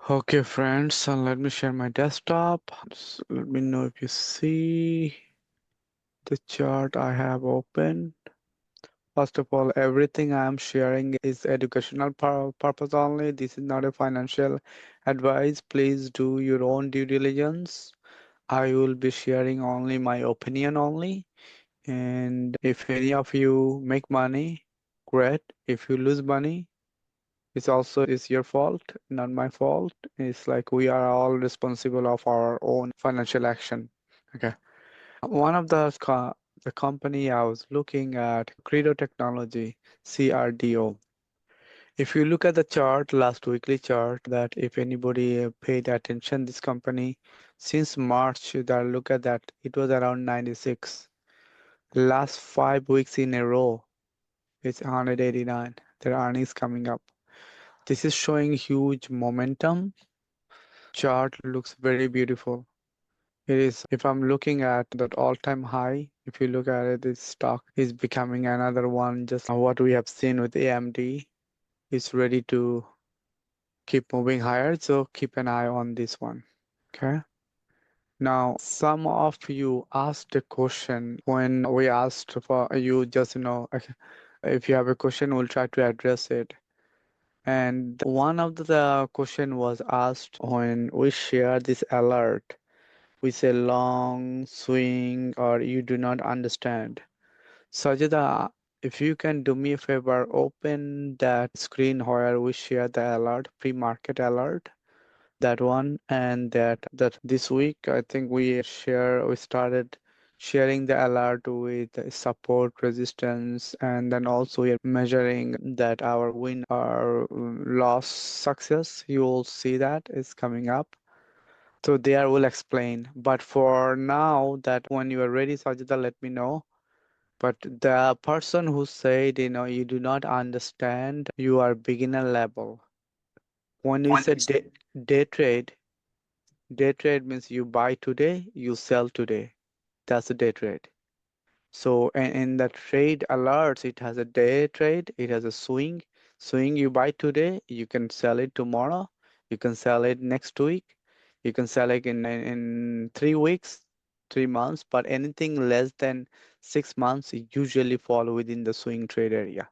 Okay, friends, so let me share my desktop. Just let me know if you see the chart I have open. First of all, everything I am sharing is educational purpose only. This is not a financial advice. Please do your own due diligence. I will be sharing only my opinion only. And if any of you make money, great. If you lose money, it's also is your fault, not my fault. It's like we are all responsible of our own financial action. Okay. One of the company I was looking at, Credo Technology, CRDO. If you look at the chart, last weekly chart, that if anybody paid attention, this company since March, that look at that, it was around 96. Last 5 weeks in a row, it's 189. Their earnings coming up. This is showing huge momentum. Chart looks very beautiful. It is, if I'm looking at that all-time high, if you look at it, this stock is becoming another one, just what we have seen with AMD. It's ready to keep moving higher, so keep an eye on this one. Okay. Now, some of you asked a question when we asked for you just, if you have a question, we'll try to address it. And one of the question was asked when we share this alert, we say long swing or you do not understand. Sajida, if you can do me a favor, open that screen where we share the alert, pre-market alert, that one, and that this week I think we started sharing the alert with support resistance, and then also we are measuring that our win or loss success. You will see that is coming up. So there will explain. But for now, that when you are ready, Sajida, let me know. But the person who said, you do not understand, you are beginner level. When we say day trade, day trade means you buy today, you sell today. That's a day trade. So in the trade alerts, it has a day trade, it has a swing. Swing you buy today, you can sell it tomorrow, you can sell it next week, you can sell it in 3 weeks, 3 months, but anything less than 6 months usually fall within the swing trade area.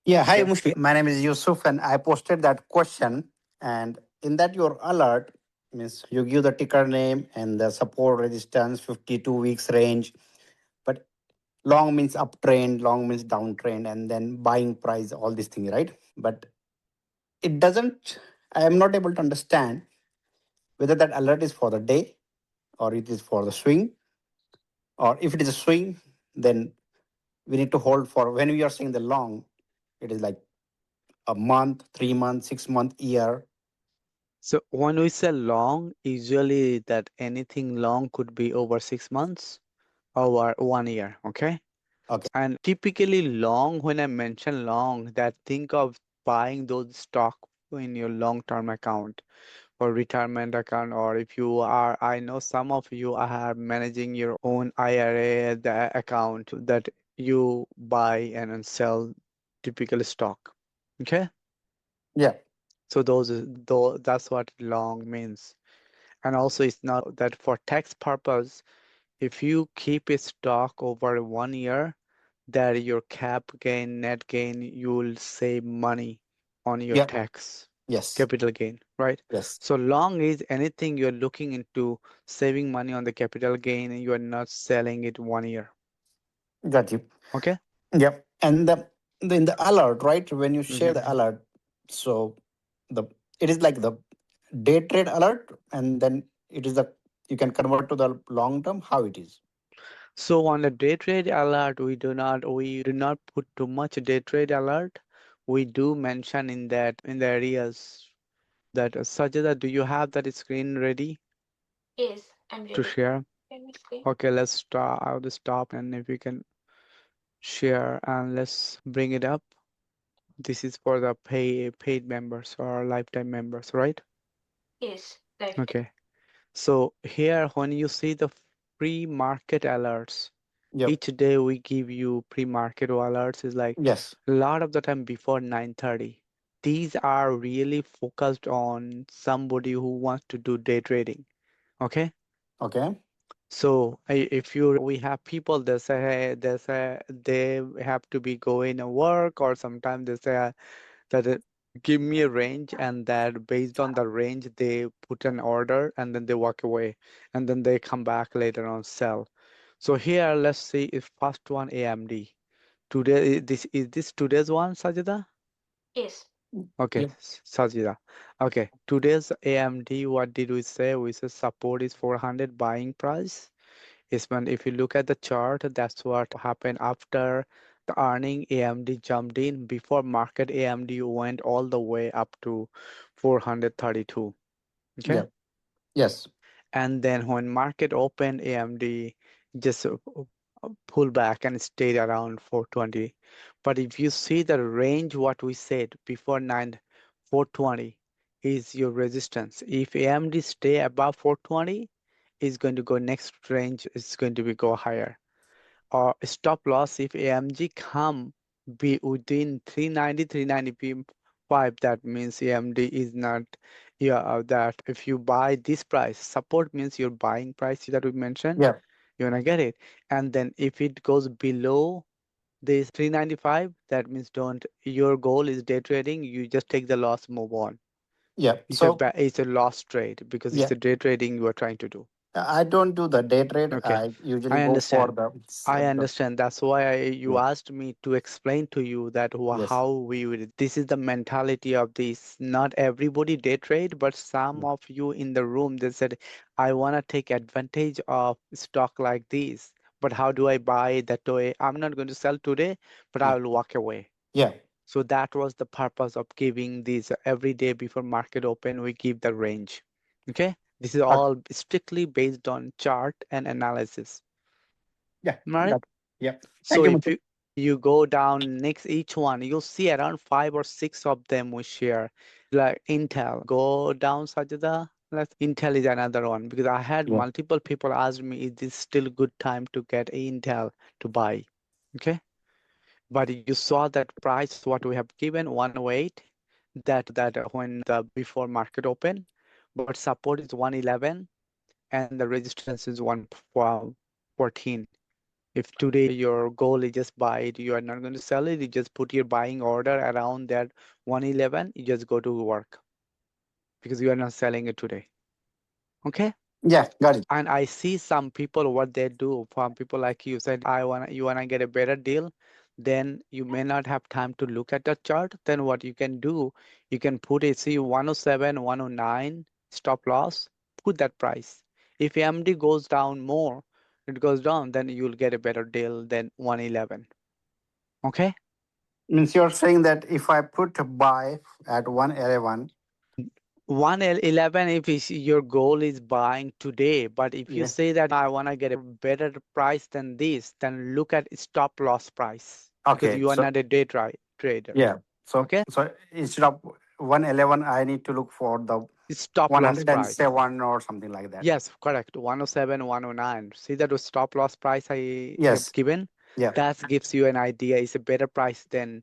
Yeah, hi Okay. Mushfi. My name is Yusuf, and I posted that question. And in that, your alert means you give the ticker name and the support resistance, 52 weeks range. But long means uptrend, long means downtrend, and then buying price, all these things, right? But it doesn't, I am not able to understand whether that alert is for the day or it is for the swing. Or if it is a swing, then we need to hold for when we are saying the long, it is like a month, 3 months, 6 month, year. So when we say long, usually that anything long could be over 6 months, over 1 year. Okay. Okay. And typically long, when I mention long, that think of buying those stock in your long-term account or retirement account, or if you are, I know some of you are managing your own IRA the account that you buy and then sell typical stock. Okay. Yeah. So that's what long means. And also it's not that for tax purpose, if you keep a stock over 1 year, that your cap gain, net gain, you will save money on your Yeah. tax, Yes. capital gain, right? Yes. So long is anything you're looking into saving money on the capital gain and you are not selling it 1 year. Got you. Okay? Yep. And in the alert, right? When you share Mhm. the alert, so the it is like the day trade alert, and then it is the you can convert to the long term. How it is? So on the day trade alert, we do not put too much day trade alert. We do mention in the areas that Sajada, do you have that screen ready Yes, I'm to ready. share? Can we explain? Okay, let's start. I'll just stop and if you can share and let's bring it up. This is for the paid members or lifetime members, right? Yes, right. Okay. So here when you see the pre-market alerts, Yep. each day we give you pre-market alerts is like Yes. a lot of the time before 9:30. these are really focused on somebody who wants to do day trading. Okay. Okay. So if you we have people that say hey, they say they have to be going to work, or sometimes they say that give me a range, and that based on the range they put an order and then they walk away and then they come back later on sell. So here let's see if first one AMD. Today is this today's one, Sajida? Yes. Okay, Yep. Sajida. Okay, today's AMD, what did we say? We said support is 400, buying price is when if you look at the chart, that's what happened after the earning. AMD jumped in before market. AMD went all the way up to 432. Okay. Yep. Yes. And then when market opened, AMD just pulled back and stayed around 420. But if you see the range, what we said before 420 is your resistance. If AMD stay above 420, is going to go next range is going to be go higher. Or stop loss if AMG come be within 390, 395, that means AMD is not, yeah, that if you buy this price, support means your buying price that we mentioned, Yeah. you're gonna get it. And then if it goes below this 395, that means don't, your goal is day trading, you just take the loss, move on. Yeah. It's So it's a loss trade because it's yeah, a day trading you are trying to do. I don't do the day trade. Okay, I usually I go for understand. the I the understand. That's why you yeah. asked me to explain to you that Yes. how we would. This is the mentality of this. Not everybody day trade, but some of you in the room they said, I want to take advantage of stock like this. But how do I buy that way? I'm not going to sell today, but Yeah. I will walk away. Yeah. So that was the purpose of giving these every day before market open, we give the range. Okay? This is Okay. all strictly based on chart and analysis. Yeah. Right? Got it. Yeah. So Thank you, if Muthu. you go down next each one, you'll see around 5 or 6 of them we share. Like Intel, go down Sajida. Intel is another one because I had Yeah. multiple people ask me, is this still good time to get Intel to buy? Okay. But you saw that price what we have given 108, that when the before market open, but support is 111 and the resistance is 114. If today your goal is just buy it, you are not going to sell it, you just put your buying order around that 111, you just go to work because you are not selling it today. Okay? Yeah. Got it. And I see some people what they do, from people like you said, you wanna get a better deal, then you may not have time to look at the chart. Then what you can do, you can put it, see 107, 109 stop loss, put that price. If AMD goes down more, it goes down, then you'll get a better deal than 111. Okay? Means you're saying that if I put a buy at 111, 111 if your goal is buying today, but if you yeah. say that I want to get a better price than this, then look at stop loss price because Okay. you are So not a trader. yeah. So Okay? so instead of 111, I need to look for the Stop loss price. 107 or something like that. Yes, correct. 107, 109. See that stop loss price I have Yes. given? Yeah. That gives you an idea. It's a better price than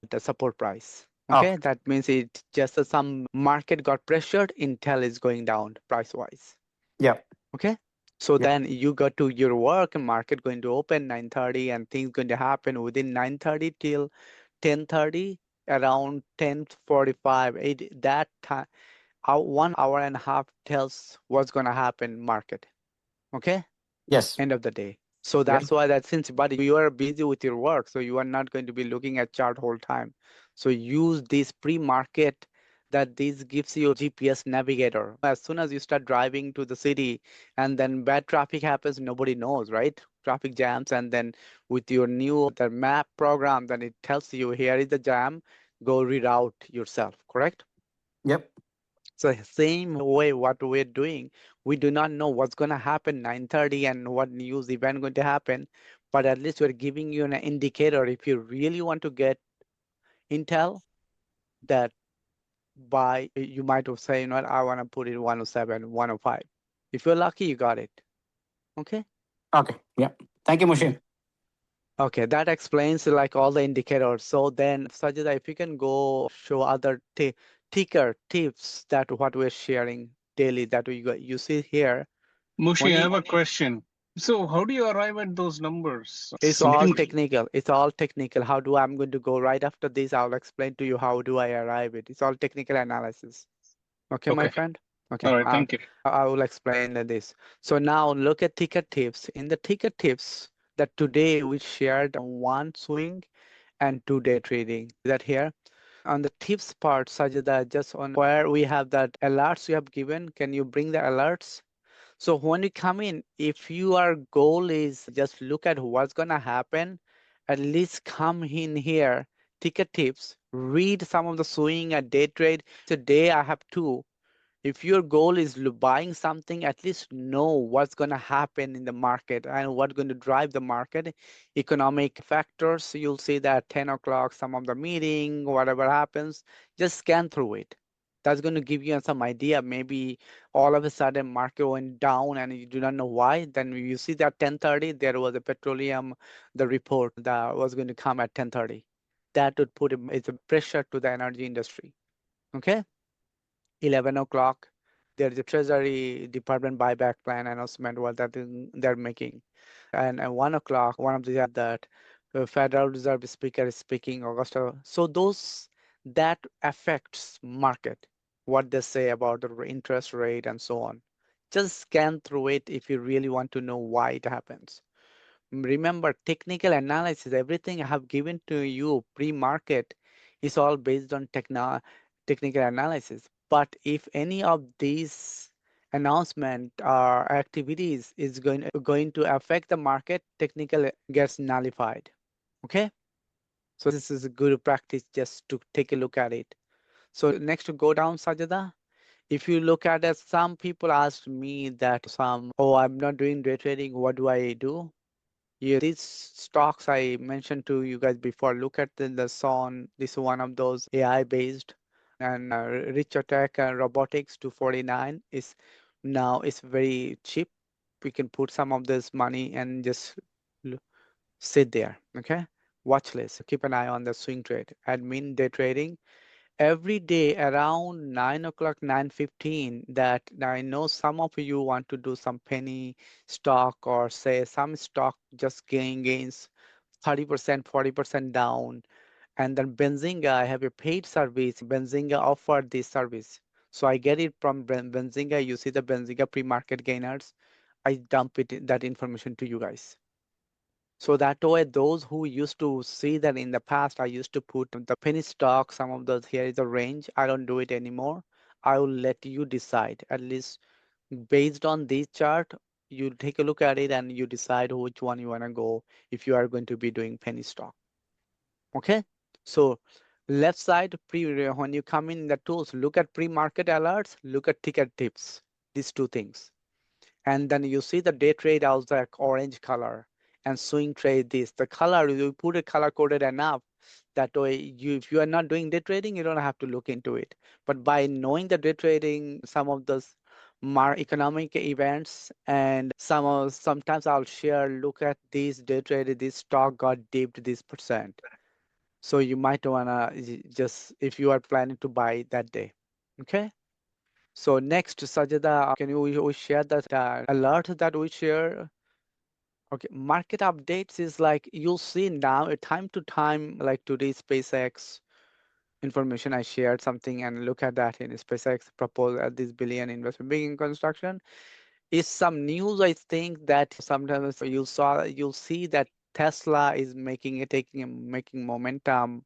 the support price. Okay? Okay. That means it just some market got pressured, Intel is going down price wise. Yeah. Okay. So Yeah. then you go to your work and market going to open 9:30 and things going to happen within 9:30 till 10:30, around 10:45. That time, 1 hour and a half tells what's going to happen market. Okay. Yes. End of the day. So Yeah. that's why that since but you are busy with your work, so you are not going to be looking at chart whole time. So use this pre-market that this gives you a GPS navigator. As soon as you start driving to the city and then bad traffic happens, nobody knows, right? Traffic jams, and then with your new the map program, then it tells you here is the jam, go reroute yourself, correct? Yep. So same way what we're doing, we do not know what's going to happen 9:30 and what news event going to happen, but at least we're giving you an indicator. If you really want to get Intel, that by you might have say, you know what, I want to put it 107, 105. If you're lucky, you got it. Okay. Okay. Yeah. Thank you, Mushin. Okay, that explains like all the indicators. So then, Sajida, if you can go show other ticker tips that what we're sharing daily that we got, you see here. Mushi, When I you, have a question. So, how do you arrive at those numbers? it's It's all making technical. It's all technical. How do I'm going to go right after this? I'll explain to you how do I arrive it. It's all technical analysis. Okay, my okay. friend. Okay, All right, thank you. I will explain this. So now look at ticker tips. In the ticker tips that today we shared one swing and 2 day trading. That here on the tips part, Sajida, just on where we have that alerts you have given, can you bring the alerts? So when you come in, if your goal is just look at what's gonna happen, at least come in here, ticker tips, read some of the swing and day trade. Today I have two. If your goal is buying something, at least know what's going to happen in the market and what's going to drive the market. Economic factors, you'll see that 10 o'clock, some of the meeting, whatever happens, just scan through it. That's going to give you some idea. Maybe all of a sudden market went down and you do not know why. Then you see that 10:30, there was a petroleum, the report that was going to come at 10:30. That would put it's a pressure to the energy industry. Okay. 11 o'clock, there is a Treasury Department buyback plan announcement what that they're making. And at 1 o'clock, one of the that Federal Reserve Speaker is speaking Augusta. So those that affects market, what they say about the interest rate and so on. Just scan through it if you really want to know why it happens. Remember, technical analysis, everything I have given to you pre-market is all based on technical analysis. But if any of these announcement or activities is going to affect the market, technical gets nullified. Okay? So this is a good practice just to take a look at it. So next to go down, Sajada. If you look at it, some people asked me that oh, I'm not doing day trading. What do I do? Yeah, these stocks I mentioned to you guys before, look at the SON. This is one of those AI based and Richer Tech and Robotics 249 is now it's very cheap. We can put some of this money and just l- sit there. Okay. Watch list. Keep an eye on the swing trade. Admin day trading every day around 9 o'clock, 9:15 that I know some of you want to do some penny stock or say some stock just gains 30%, 40% down. And then Benzinga, I have a paid service. Benzinga offered this service. So I get it from Benzinga. You see the Benzinga pre-market gainers. I dump that information to you guys. So that way, those who used to see that in the past, I used to put the penny stock, some of those here is a range. I don't do it anymore. I will let you decide. At least based on this chart, you take a look at it and you decide which one you want to go if you are going to be doing penny stock. Okay? So left side, when you come in the tools, look at pre-market alerts, look at ticket tips, these two things. And then you see the day trade also like orange color and swing trade this. The color, you put it color coded enough. That way, if you are not doing day trading, you don't have to look into it. But by knowing the day trading, some of those economic events and sometimes I'll share, look at this day trade, this stock got dipped this percent. So you might wanna just, if you are planning to buy that day. Okay. So next, Sajada, can you we share that alert that we share? Okay, market updates is like you'll see now time to time, like today SpaceX information I shared something and look at that in SpaceX proposed at this billion investment big in construction is some news I think that sometimes you'll see that Tesla is making momentum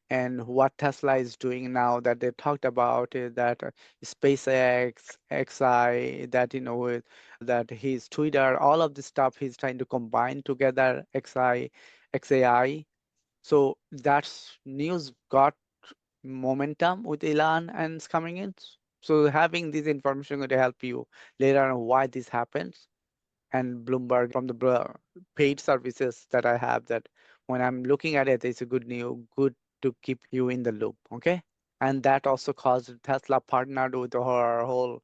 and what Tesla is doing now that they talked about is that SpaceX, XI, that that his Twitter, all of this stuff he's trying to combine together, XI, XAI. So that's news got momentum with Elon and it's coming in. So having this information going to help you later on why this happens and Bloomberg from the paid services that I have that when I'm looking at it, it's a good to keep you in the loop. Okay. And that also caused Tesla partnered with her whole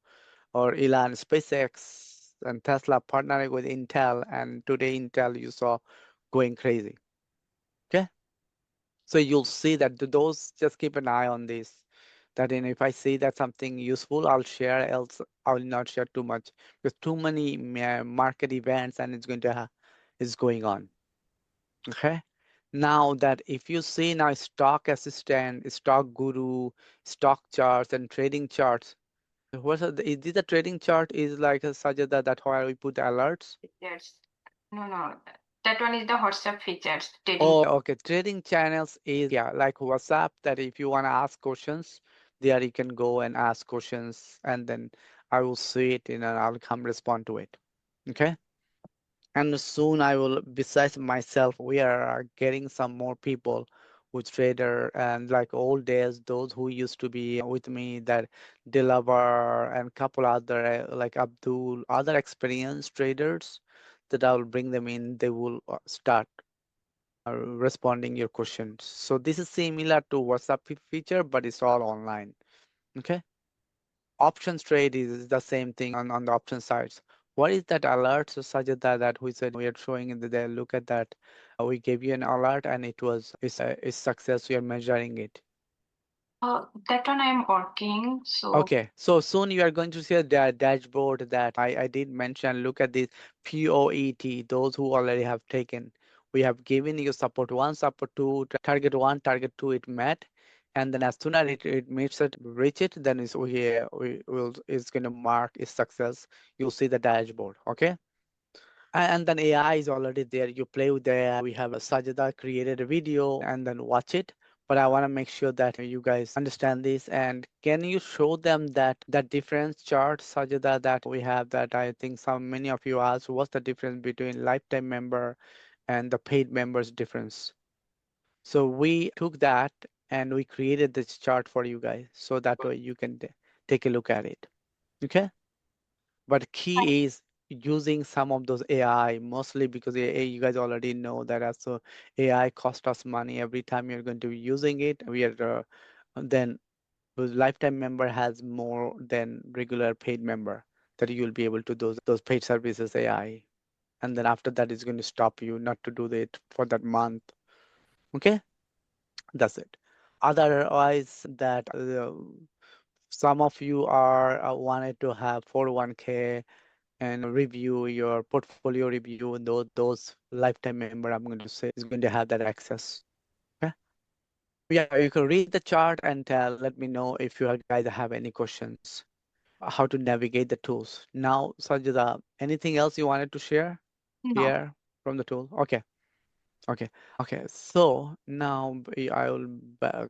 or Elon SpaceX and Tesla partnering with Intel. And today Intel you saw going crazy. So you'll see that those, just keep an eye on this. That if I see that something useful, I'll share. Else, I will not share too much because too many market events and it's going to is going on. Okay. Now that if you see now stock assistant, stock guru, stock charts and trading charts. Is this a trading chart is like a Sajada that where we put alerts? Features. No. That one is the WhatsApp features. Oh, Trading. okay. Trading channels is, yeah, like WhatsApp, that if you want to ask questions, there you can go and ask questions and then I will see it and I'll come respond to it. Okay. And soon I will, besides myself, we are getting some more people with trader and like old days, those who used to be with me, that Dilavar and couple other like Abdul, other experienced traders that I will bring them in. They will start responding your questions. So this is similar to WhatsApp feature, but it's all online. Okay. Options trade is the same thing on the option sides. What is that alert? So Sajida, that we said we are showing in the there, look at that. We gave you an alert and it was is success. We are measuring it. That one I am working. So Okay, so soon you are going to see a dashboard that I did mention. Look at this POET, those who already have taken. We have given you support one, support two, target one, target two, it met. And then as soon as it meets it, reach it, then we will it's going to mark its success. You'll see the dashboard. Okay. And then AI is already there. You play with the AI. We have a Sajida created a video and then watch it. But I want to make sure that you guys understand this. And can you show them that difference chart, Sajida, that we have, that I think some many of you asked, what's the difference between lifetime member and the paid members difference? So we took that and we created this chart for you guys so that way you can take a look at it. Okay. But key is using some of those AI, mostly because AI, you guys already know that also AI cost us money every time you're going to be using it. We are then the lifetime member has more than regular paid member, that you'll be able to those paid services AI. And then after that, it's going to stop you not to do it for that month. Okay, that's it. Otherwise, that some of you are wanted to have 401k and review your portfolio review, and those lifetime member, I'm going to say, is going to have that access. Okay. Yeah, you can read the chart and let me know if you guys have any questions, how to navigate the tools. Now, Sajida, anything else you wanted to share no. here from the tool? Okay. Okay. Okay. So now I will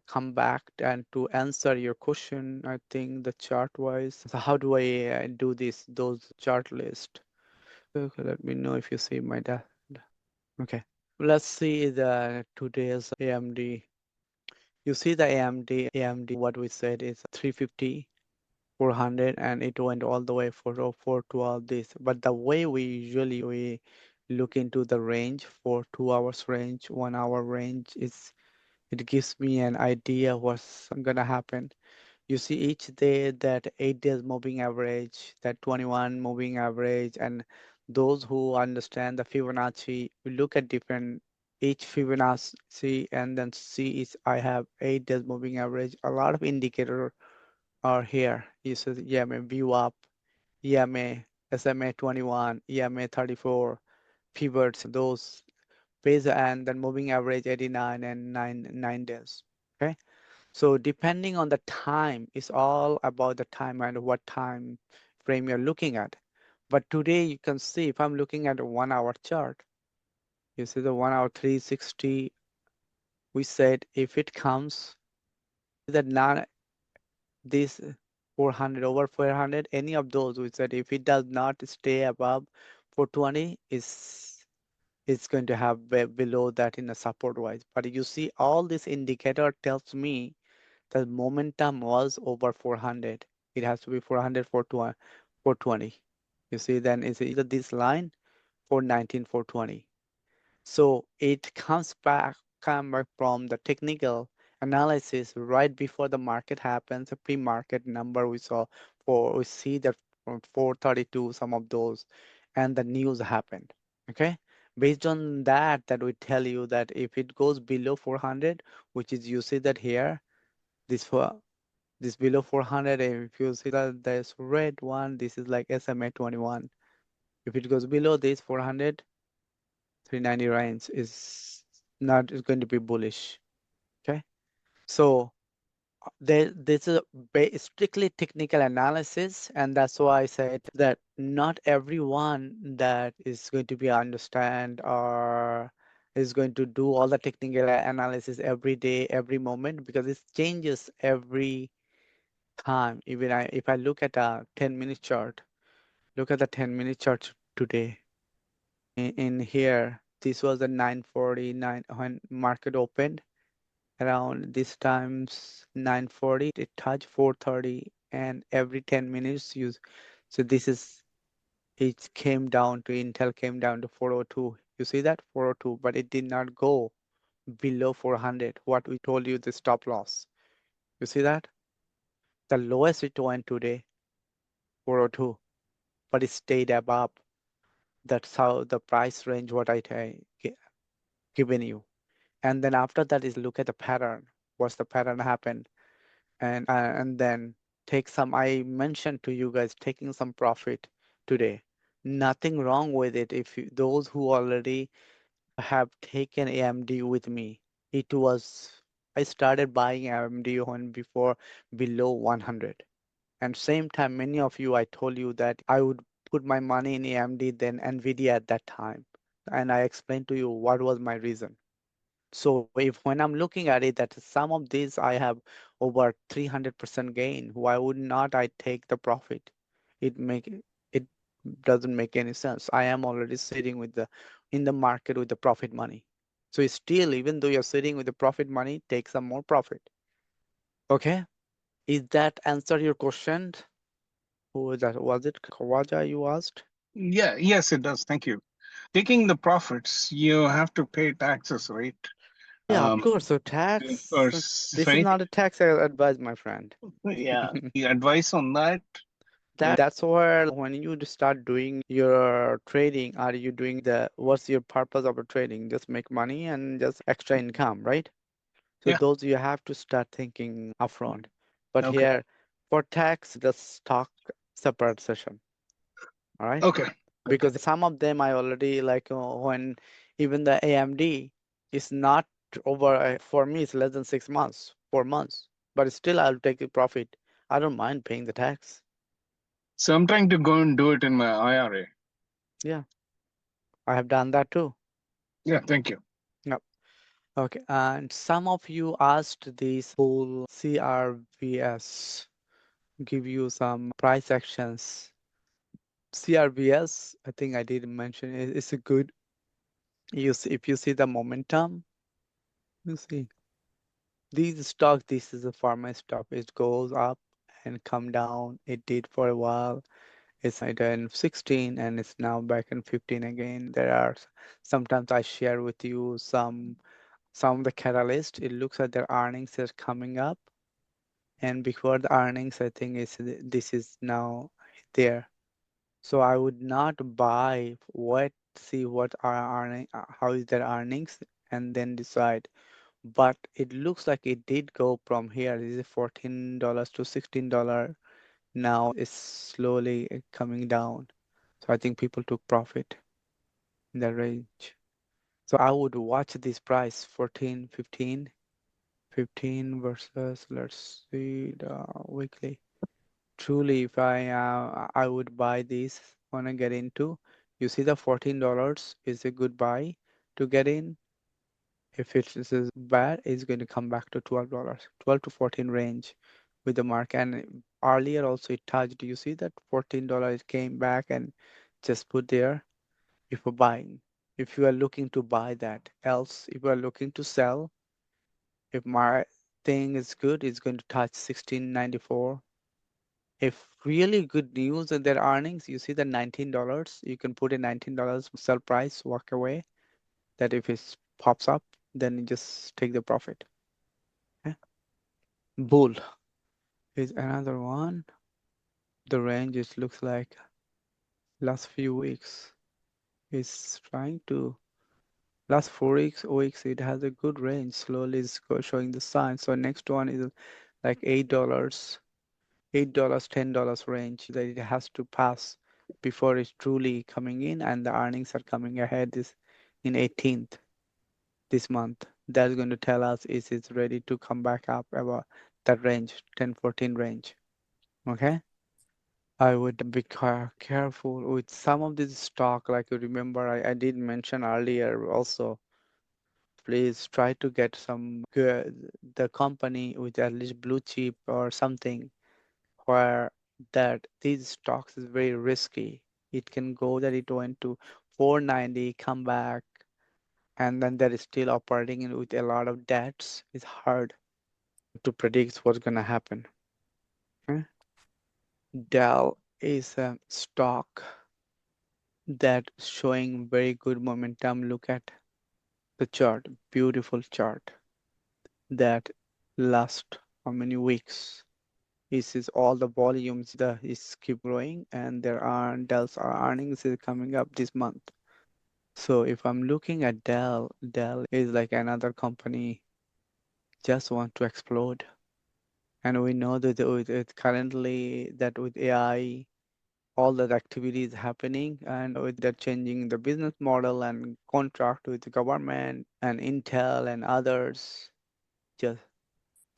come back and to answer your question. I think the chart wise. So how do I do those chart list? Okay, let me know if you see my data. Okay, let's see the today's AMD. You see the AMD, what we said is 350, 400, and it went all the way for 412 this. But the way we usually we look into the range for 2 hours range, 1 hour range, is it gives me an idea what's gonna happen. You see each day that 8 days moving average, that 21 moving average, and those who understand the Fibonacci, we look at different each Fibonacci and then see is I have 8 days moving average. A lot of indicator are here. You see EMA view up, EMA, SMA 21, EMA 34, pivots, those phase and then moving average 89 and 9 days. Okay. So depending on the time, it's all about the time and what time frame you're looking at. But today you can see if I'm looking at a 1 hour chart, you see the 1 hour 360, we said if it comes that not this 400 over 400, any of those, we said if it does not stay above 420, is it's going to have below that in a support wise. But you see all this indicator tells me the momentum was over 400. It has to be 400, 420. You see, then it's either this line, 419, 420. So it come back from the technical analysis right before the market happens, the pre-market number we saw we see that from 432, some of those, and the news happened. Okay. Based on that, that would tell you that if it goes below 400, which is you see that here, this below 400, and if you see that there's red one, this is like SMA 21. If it goes below this 400, 390 range is not is going to be bullish. Okay, so this is a strictly technical analysis, and that's why I said that not everyone that is going to be understand or is going to do all the technical analysis every day, every moment, because it changes every time. Even if I look at a 10-minute chart, look at the 10-minute chart today. In here, this was a 9:49 when market opened. Around this times 9:40, it touched 4:30, and every 10 minutes you. So this is it came down to Intel came down to 402. You see that 402, but it did not go below 400. What we told you the stop loss. You see that the lowest it went today 402, but it stayed above. That's how the price range what given you. And then after that is look at the pattern. What's the pattern happened? And then take some. I mentioned to you guys taking some profit today. Nothing wrong with it. If you, those who already have taken AMD with me, it was I started buying AMD when before below 100. And same time, many of you, I told you that I would put my money in AMD then NVIDIA at that time. And I explained to you what was my reason. So if when I'm looking at it, that some of these I have over 300% gain, why would not I take the profit? It doesn't make any sense. I am already sitting with the in the market with the profit money. So it's still, even though you're sitting with the profit money, take some more profit. Okay? Is that answer your question? Who was that? Was it Kawaja you asked? Yeah, yes, it does. Thank you. Taking the profits, you have to pay taxes, right? Yeah, of Um, course. So of tax, course, this is right? not a tax advice, my friend. Yeah. The advice on that? That's where when you start doing your trading, are you doing what's your purpose of a trading? Just make money and just extra income, right? So Yeah. those you have to start thinking upfront. But Okay. here for tax, just talk separate session, all right? Okay. Okay. Because some of them I already like when even the AMD is not over for me, it's less than 6 months, 4 months, but still I'll take the profit. I don't mind paying the tax. So I'm trying to go and do it in my IRA. Yeah, I have done that too. Yeah. Thank you. Yep. Okay, and some of you asked this whole CRVS, give you some price actions. CRVS, I think I did mention it, it's a good, if you see the momentum, you see these stock, this is a pharma stock, it goes up and come down. It did for a while. It's in 16 and it's now back in 15 again. There are sometimes I share with you some of the catalyst. It looks like their earnings are coming up, and before the earnings, I think this is now there. So I would not buy see what are earning, how is their earnings, and then decide. But it looks like it did go from here. This is $14 to $16. Now it's slowly coming down. So I think people took profit in that range. So I would watch this price 14, 15. 15 versus let's see the weekly. Truly, if I would buy this when I get into. You see the $14 is a good buy to get in. If it is bad, it's going to come back to $12, 12 to 14 range with the mark. And earlier also it touched. You see that $14 came back and just put there. If you're buying, if you are looking to buy that, else if you are looking to sell. If my thing is good, it's going to touch 1694. If really good news in their earnings, you see the $19, you can put a $19 sell price, walk away. That if it pops up, then you just take the profit. Okay? Bull is another one. The range looks like last few weeks is trying to. Last 4 weeks, it has a good range. Slowly it's showing the sign. So next one is like $8, $10 range that it has to pass before it's truly coming in, and the earnings are coming ahead this in 18th this month. That's going to tell us is it's ready to come back up about that range, 10, 14 range. Okay. I would be careful with some of this stock. Like you remember, I did mention earlier also, please try to get some good, the company with at least blue chip or something where that these stocks is very risky. It can go that it went to 490, come back, and then that is still operating with a lot of debts. It's hard to predict what's gonna happen. Okay? Dell is a stock that showing very good momentum. Look at the chart, beautiful chart that last how many weeks? This is all the volumes that is keep growing, and there are Dell's earnings is coming up this month. So if I'm looking at Dell, Dell is like another company just want to explode. And we know that with it currently that with AI, all that activity is happening, and with that changing the business model and contract with the government and Intel and others, just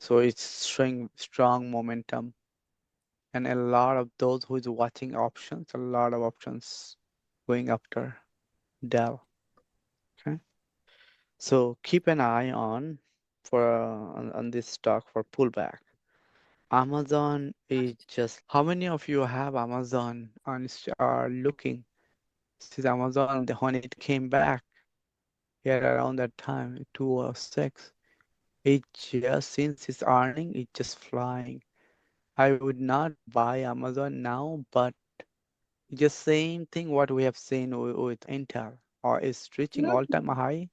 so it's showing strong momentum. And a lot of those who is watching options, a lot of options going after Dell. Okay, so keep an eye on for on this stock for pullback. Amazon is just how many of you have Amazon and are looking? This is Amazon when it came back here around that time, 206. It just since it's earning, it's just flying. I would not buy Amazon now, but just same thing what we have seen with Intel, or is reaching all-time high,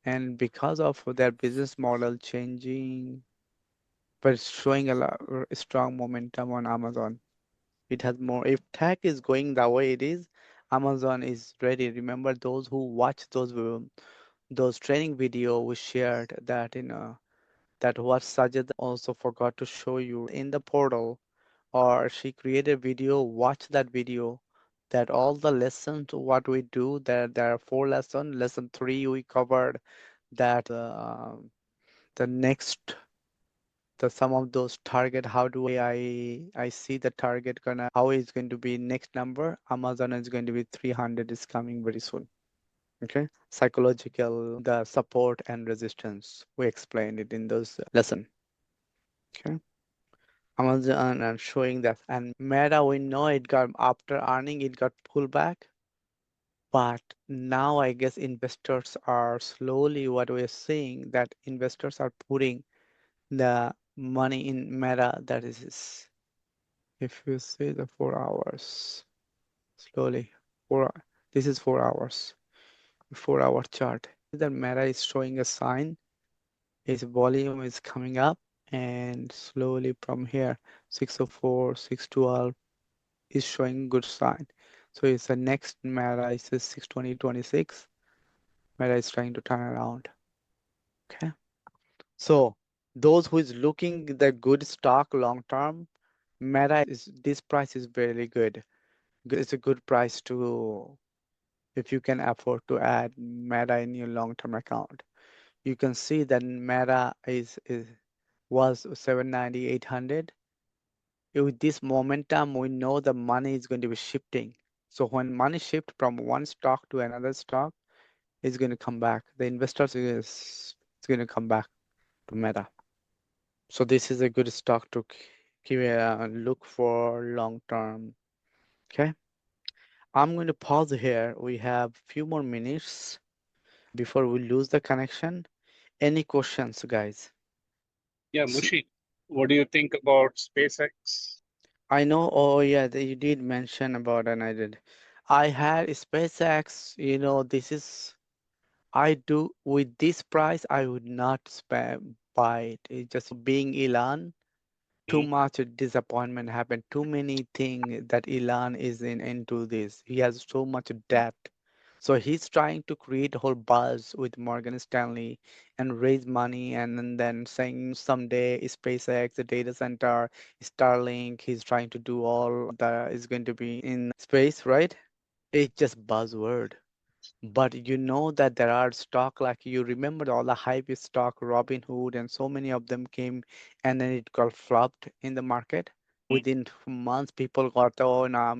and because of their business model changing, but it's showing a lot strong momentum on Amazon. It has more. If tech is going the way it is, Amazon is ready. Remember those who watch those training video we shared that that what Sajid also forgot to show you in the portal, or she created a video, watch that video, that all the lessons what we do, there are 4 lessons. Lesson 3 we covered that the next the some of those target, how do I see the target gonna how is going to be next number. Amazon is going to be 300 is coming very soon. Okay, psychological the support and resistance we explained it in those lesson. Okay, Amazon and showing that, and Meta we know it got after earning it got pulled back, but now I guess investors are slowly what we're seeing that investors are putting the money in Meta. That is, if you see the 4 hours slowly, this is 4 hours, 4 hour chart. The Meta is showing a sign, its volume is coming up, and slowly from here, 604, 612 is showing good sign. So it's the next Meta is 62026. Meta is trying to turn around. Okay. So those who is looking the good stock long term, Meta is this price is very good. It's a good price to if you can afford to add Meta in your long term account. You can see that Meta is was 790, 800. With this momentum, we know the money is going to be shifting. So when money shift from one stock to another stock, it's going to come back. The investors is going to come back to Meta. So this is a good stock to keep a look for long term. Okay, I'm going to pause here. We have a few more minutes before we lose the connection. Any questions, guys? Yeah, Mushi, what do you think about SpaceX? I know, oh yeah, you did mention about, and I did. I had SpaceX, this is, I do, with this price, I would not buy it. It's just being Elon, too Mhm. much disappointment happened. Too many things that Elon is into this. He has so much debt. So he's trying to create a whole buzz with Morgan Stanley and raise money and then saying someday SpaceX, the data center, Starlink, he's trying to do all that is going to be in space, right? It's just buzzword. But you know that there are stock like you remember all the hype stock, Robinhood, and so many of them came and then it got flopped in the market. Within months, people got, oh, no,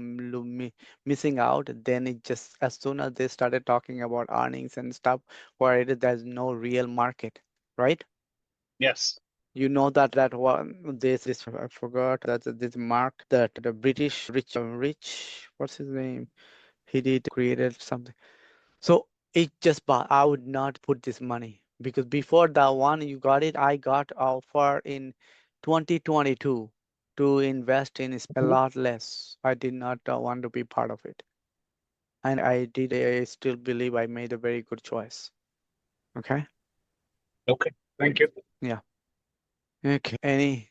missing out. Then it just, as soon as they started talking about earnings and stuff, where there's no real market, right? Yes. You know that one, this I forgot that this mark that the British rich, what's his name? He did created something. So it just, but I would not put this money because before that one you got it, I got offer in 2022 to invest in a lot less. I did not want to be part of it. And I did, I still believe I made a very good choice. Okay. Okay. Thank you. Yeah. Okay.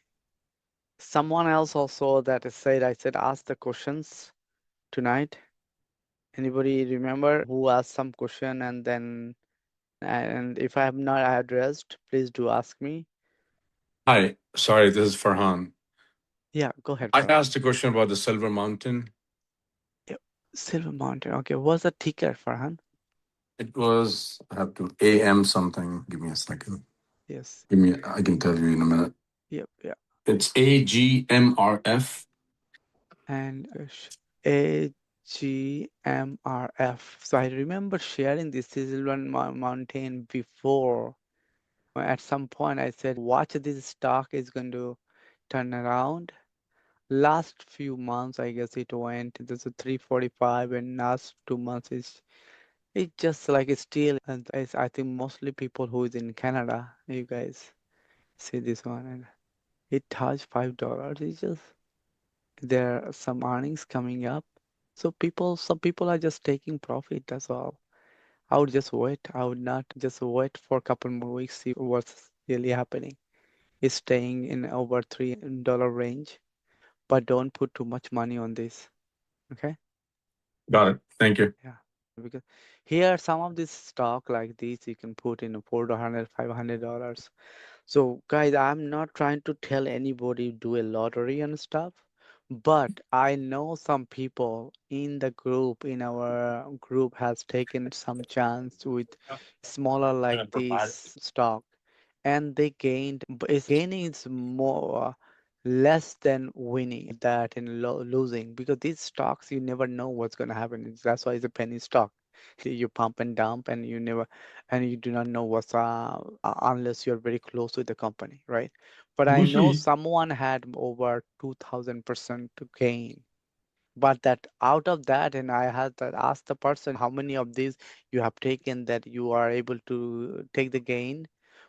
Someone else also that said, I said, ask the questions tonight. Anybody remember who asked some question and then, and if I have not addressed, please do ask me. Hi, sorry, this is Farhan. Yeah, go ahead, I Farhan. asked a question about the Silver Mountain. Yeah, Silver Mountain. Okay, what's the ticker, Farhan? It was, I have to AM something. Give me a second. Yes. I can tell you in a minute. Yep, yeah. It's AGMRF. And AGMRF. So I remember sharing this Silver Mountain before. At some point, I said, watch this stock is going to turn around. Last few months, I guess it went. There's a 345, and last 2 months is it just like it's still. And I think mostly people who is in Canada, you guys see this one, and it touched $5. It's just there are some earnings coming up. So some people are just taking profit. That's all. I would just wait. I would not just wait for a couple more weeks, see what's really happening. It's staying in over $3 range, but don't put too much money on this. Okay? Got it. Thank you. Yeah. Because here, some of this stock like this, you can put in $400, $500. So, guys, I'm not trying to tell anybody do a lottery and stuff, but I know some people in the group, in our group, has taken some chance with smaller like this stock, and they gained. Gaining is more less than winning that and losing because these stocks you never know what's going to happen. That's why it's a penny stock. You pump and dump, and you never and you do not know what's unless you're very close with the company, right? But I know someone had over 2000% to gain. But that out of that, and I had to ask the person how many of these you have taken that you are able to take the gain.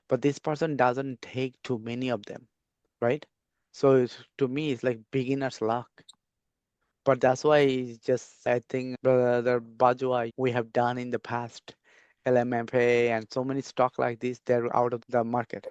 But this person doesn't take too many of them, right? So to me, it's like beginner's luck. But that's why it's just, I think, Brother Bajwa, we have done in the past, LMFA and so many stock like this, they're out of the market.